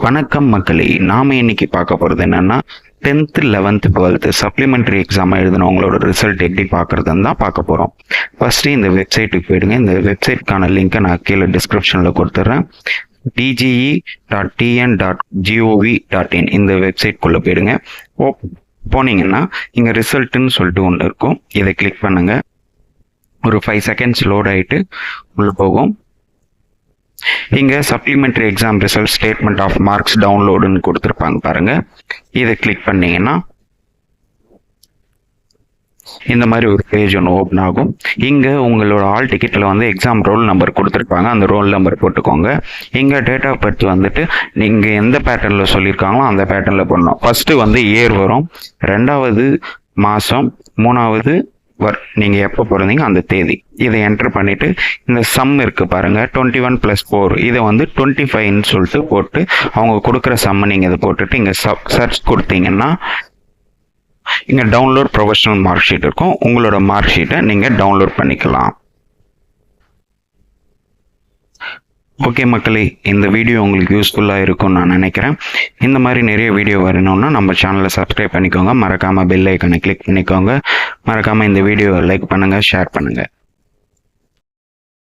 வணக்கம் மக்களே, நாம இன்னைக்கு பார்க்க போகிறது என்னன்னா 10th 11th 12th supplementary exam எழுதினவங்களோட result எப்படி பார்க்குறதுன்னு தான் பார்க்க போகிறோம். ஃபஸ்ட்டு இந்த வெப்சைட்டுக்கு போயிடுங்க. இந்த வெப்சைட்கான லிங்க்கை நான் கீழே டிஸ்கிரிப்ஷனில் கொடுத்துட்றேன். tge.tn.gov.in இந்த வெப்சைட்குள்ளே போயிடுங்க. போனீங்கன்னா இங்கே ரிசல்ட்டுன்னு சொல்லிட்டு ஒன்று இருக்கும். இதை கிளிக் பண்ணுங்க. ஒரு 5 செகண்ட்ஸ் லோட் ஆகிட்டு உள்ள போகும். இங்கே supplementary exam result statement of marks டவுன்லோடுன்னு கொடுத்துருப்பாங்க பாருங்க. இதை கிளிக் பண்ணீங்கன்னா இந்த மாதிரி ஒரு பேஜ் ஒன்று ஓப்பன் ஆகும். இங்கே உங்களோட ஆல் டிக்கெட்டில் வந்து எக்ஸாம் ரோல் நம்பர் கொடுத்துருப்பாங்க. அந்த ரோல் நம்பர் போட்டுக்கோங்க. இங்கே டேட் ஆஃப் பர்த் வந்துட்டு நீங்கள் எந்த பேட்டர்னில் சொல்லியிருக்காங்களோ அந்த பேட்டர்னில் பண்ணணும். ஃபஸ்ட்டு வந்து இயர் வரும், ரெண்டாவது மாதம், மூணாவது நீங்கள் எப்போ பிறந்தீங்க அந்த தேதி. இதை என்டர் பண்ணிவிட்டு இந்த சம் இருக்குது பாருங்கள், 21 + 4 இதை வந்து 25ன்னு சொல்லிட்டு போட்டு அவங்க கொடுக்குற சம்மை நீங்கள் இதை போட்டுட்டு இங்கே சர்ச் கொடுத்தீங்கன்னா இங்கே டவுன்லோட் ப்ரொஃபஷனல் மார்க் ஷீட் இருக்கும். உங்களோட மார்க் ஷீட்டை நீங்கள் டவுன்லோட் பண்ணிக்கலாம். ஓகே மக்களே, இந்த வீடியோ உங்களுக்கு யூஸ்ஃபுல்லாக இருக்கும்னு நான் நினைக்கிறேன். இந்த மாதிரி நிறைய வீடியோ வரணும்னா நம்ம சேனலை சப்ஸ்கிரைப் பண்ணிக்கோங்க. மறக்காமல் பெல் ஐக்கனை கிளிக் பண்ணிக்கோங்க. மறக்காமல் இந்த வீடியோவை லைக் பண்ணுங்கள், ஷேர் பண்ணுங்கள்.